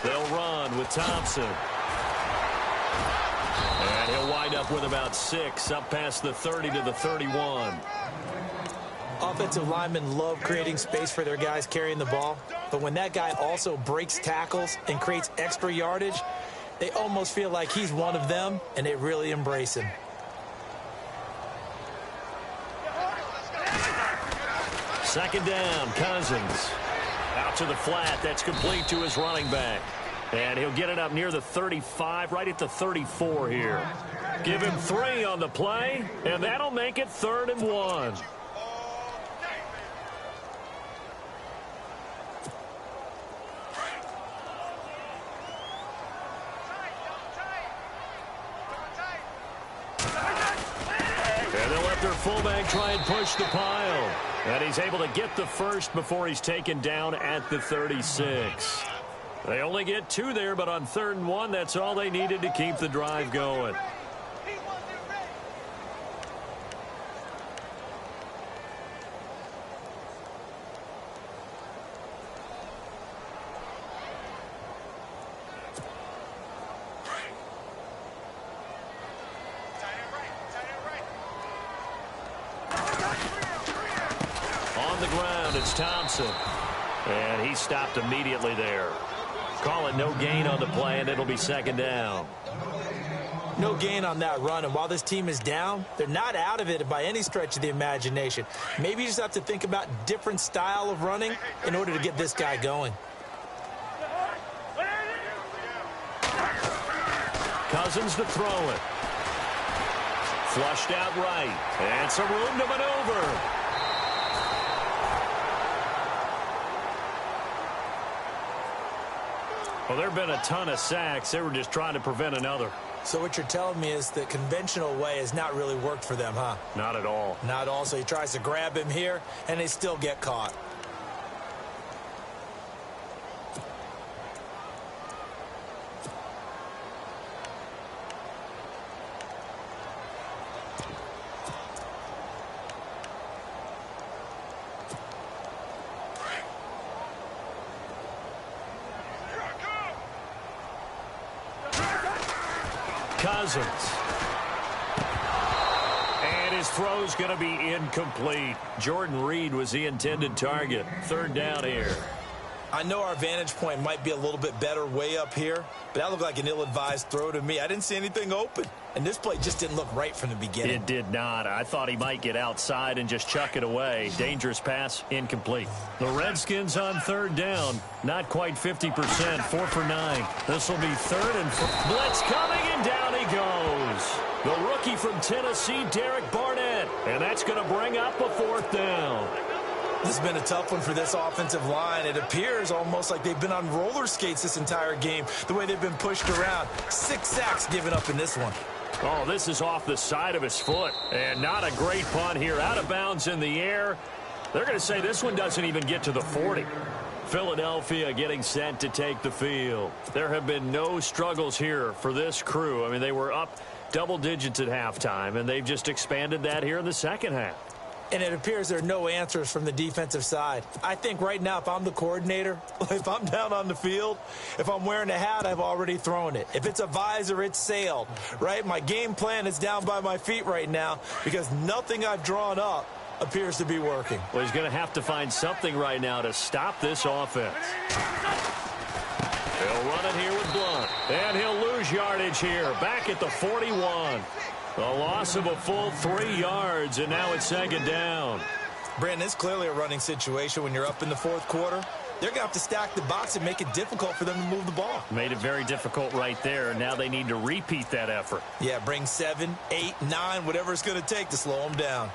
They'll run with Thompson. And he'll wind up with about 6 up past the 30 to the 31. Offensive linemen love creating space for their guys carrying the ball. But when that guy also breaks tackles and creates extra yardage, they almost feel like he's one of them, and they really embrace him. Second down, Cousins. Out to the flat. That's complete to his running back. And he'll get it up near the 35, right at the 34 here. Give him 3 on the play, and that'll make it 3rd and 1. let their fullback try and push the pile. And he's able to get the first before he's taken down at the 36. They only get 2 there, but on 3rd and 1, that's all they needed to keep the drive going. On the ground, it's Thompson. And he stopped immediately there. Call it no gain on the play, and it'll be 2nd down. No gain on that run, and while this team is down, they're not out of it by any stretch of the imagination. Maybe you just have to think about different style of running in order to get this guy going. Cousins to throw it. Flushed out right. And some room to maneuver. Well, there have been a ton of sacks. They were just trying to prevent another. So what you're telling me is the conventional way has not really worked for them, huh? Not at all. Not all. So he tries to grab him here, and they still get caught. Cousins. And his throw's going to be incomplete. Jordan Reed was the intended target. 3rd down here. I know our vantage point might be a little bit better way up here, but that looked like an ill-advised throw to me. I didn't see anything open, and this play just didn't look right from the beginning. It did not. I thought he might get outside and just chuck it away. Dangerous pass, incomplete. The Redskins on 3rd down. Not quite 50%, 4 for 9. This will be 3rd and 4. Blitz coming, and down he goes. The rookie from Tennessee, Derek Barnett. And that's going to bring up a 4th down. This has been a tough one for this offensive line. It appears almost like they've been on roller skates this entire game, the way they've been pushed around. 6 sacks given up in this one. Oh, this is off the side of his foot. And not a great punt here. Out of bounds in the air. They're going to say this one doesn't even get to the 40. Philadelphia getting set to take the field. There have been no struggles here for this crew. I mean, they were up double digits at halftime, and they've just expanded that here in the second half. And it appears there are no answers from the defensive side. I think right now, if I'm the coordinator, if I'm down on the field, if I'm wearing a hat, I've already thrown it. If it's a visor, it's sailed, right? My game plan is down by my feet right now because nothing I've drawn up appears to be working. Well, he's going to have to find something right now to stop this offense. He'll run it here with Blunt. And he'll lose yardage here. Back at the 41. A loss of a full 3 yards, and now it's 2nd down. Brandon, it's clearly a running situation when you're up in the 4th quarter. They're going to have to stack the box and make it difficult for them to move the ball. Made it very difficult right there. Now they need to repeat that effort. Yeah, bring 7, 8, 9, whatever it's going to take to slow them down.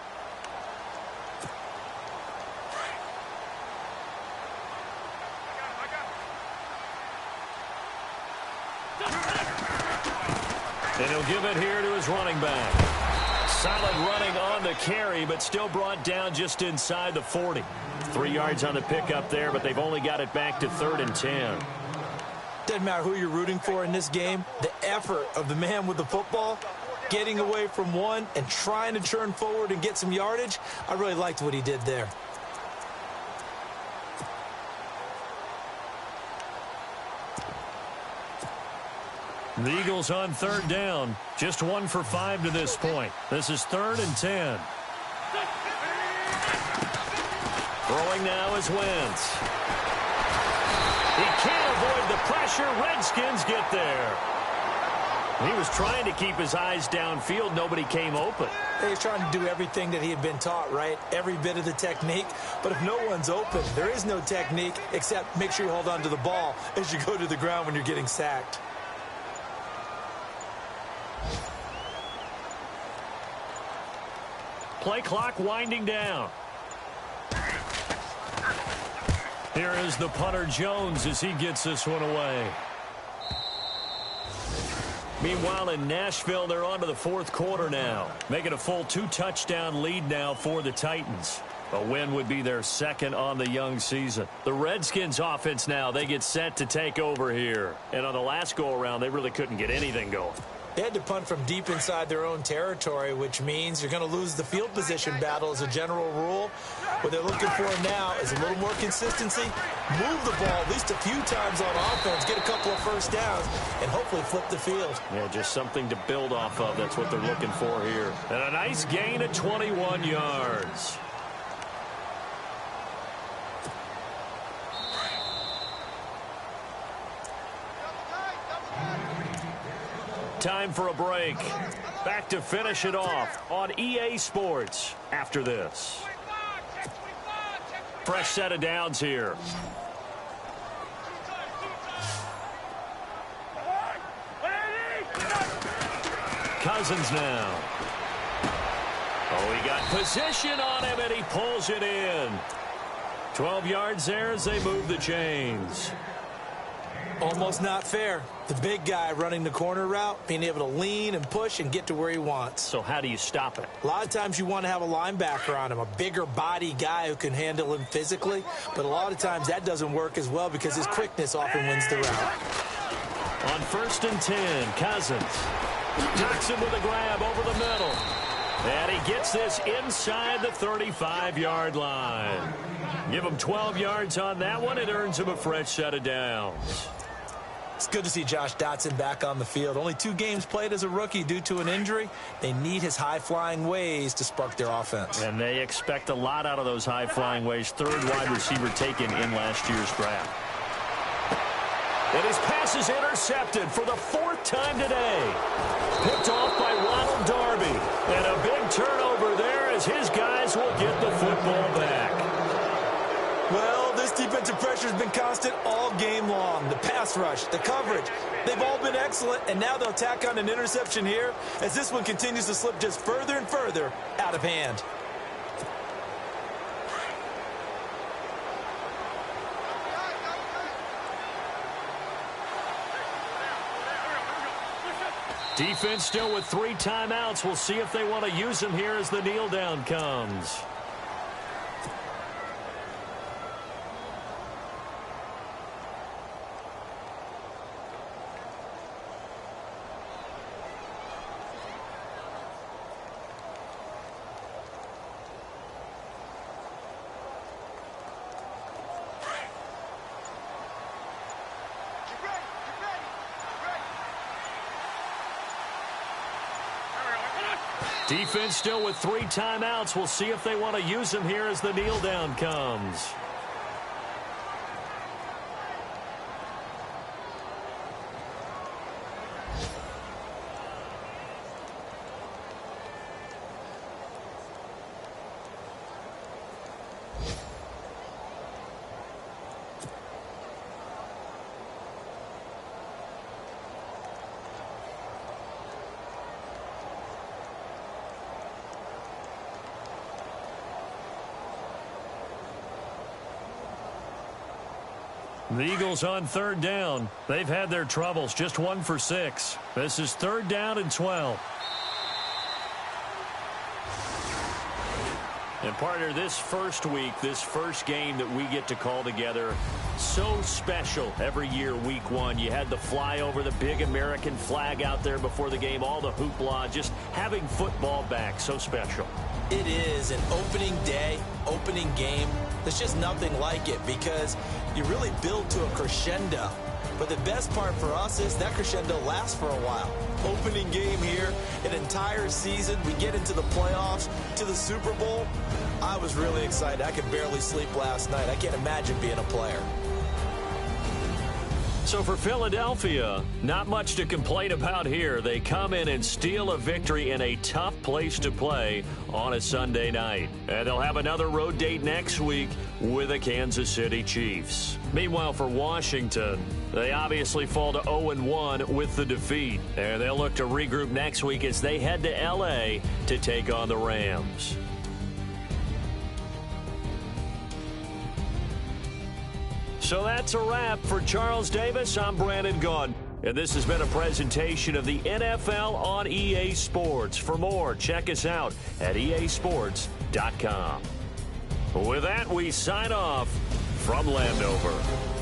And he'll give it here to his running back. Solid running on the carry, but still brought down just inside the 40. 3 yards on the pickup there, but they've only got it back to 3rd and 10. Doesn't matter who you're rooting for in this game. The effort of the man with the football, getting away from one and trying to turn forward and get some yardage, I really liked what he did there. The Eagles on 3rd down. Just 1 for 5 to this point. This is 3rd and 10. Throwing now is Wentz. He can't avoid the pressure. Redskins get there. He was trying to keep his eyes downfield. Nobody came open. He's trying to do everything that he had been taught, right? Every bit of the technique. But if no one's open, there is no technique except make sure you hold on to the ball as you go to the ground when you're getting sacked. Play clock winding down. Here is the punter Jones as he gets this one away. Meanwhile, in Nashville, they're on to the fourth quarter now, making a full 2-touchdown lead now for the Titans. A win would be their second on the young season. The Redskins offense now, they get set to take over here. And on the last go-around, they really couldn't get anything going. They had to punt from deep inside their own territory, which means you're going to lose the field position battle as a general rule. What they're looking for now is a little more consistency, move the ball at least a few times on offense, get a couple of first downs, and hopefully flip the field. Yeah, just something to build off of. That's what they're looking for here. And a nice gain of 21 yards. Time for a break. Back to finish it off on EA Sports after this. Fresh set of downs here. Cousins now. Oh, he got position on him, and he pulls it in. 12 yards there as they move the chains. Almost not fair. The big guy running the corner route, being able to lean and push and get to where he wants. So how do you stop it? A lot of times you want to have a linebacker on him, a bigger body guy who can handle him physically. But a lot of times that doesn't work as well because his quickness often wins the route. On 1st and 10, Cousins knocks him with a grab over the middle. And he gets this inside the 35-yard line. Give him 12 yards on that one. It earns him a fresh set of downs. It's good to see Josh Dotson back on the field. Only 2 games played as a rookie due to an injury. They need his high-flying ways to spark their offense. And they expect a lot out of those high-flying ways. 3rd wide receiver taken in last year's draft. And his pass is intercepted for the 4th time today. Picked off by Ronald Darby. And a big turnover there as his guys will get the football back. Well, this defensive pressure has been constant all game long. The pass rush, the coverage, they've all been excellent, and now they'll tack on an interception here as this one continues to slip just further and further out of hand. Defense still with 3 timeouts. We'll see if they want to use them here as the kneel down comes. Defense still with 3 timeouts. We'll see if they want to use them here as the kneel down comes. The Eagles on 3rd down. They've had their troubles, just 1 for 6. This is 3rd down and 12. And partner, this first week, this first game that we get to call together, so special every year, week 1. You had the flyover, the big American flag out there before the game, all the hoopla, just having football back, so special. It is an opening day, opening game. There's just nothing like it because you really build to a crescendo. But the best part for us is that crescendo lasts for a while. Opening game here, an entire season. We get into the playoffs, to the Super Bowl. I was really excited. I could barely sleep last night. I can't imagine being a player. So for Philadelphia, not much to complain about here. They come in and steal a victory in a tough place to play on a Sunday night. And they'll have another road date next week with the Kansas City Chiefs. Meanwhile, for Washington, they obviously fall to 0-1 with the defeat. And they'll look to regroup next week as they head to L.A. to take on the Rams. So that's a wrap. For Charles Davis, I'm Brandon Gaudin. And this has been a presentation of the NFL on EA Sports. For more, check us out at easports.com. With that, we sign off from Landover.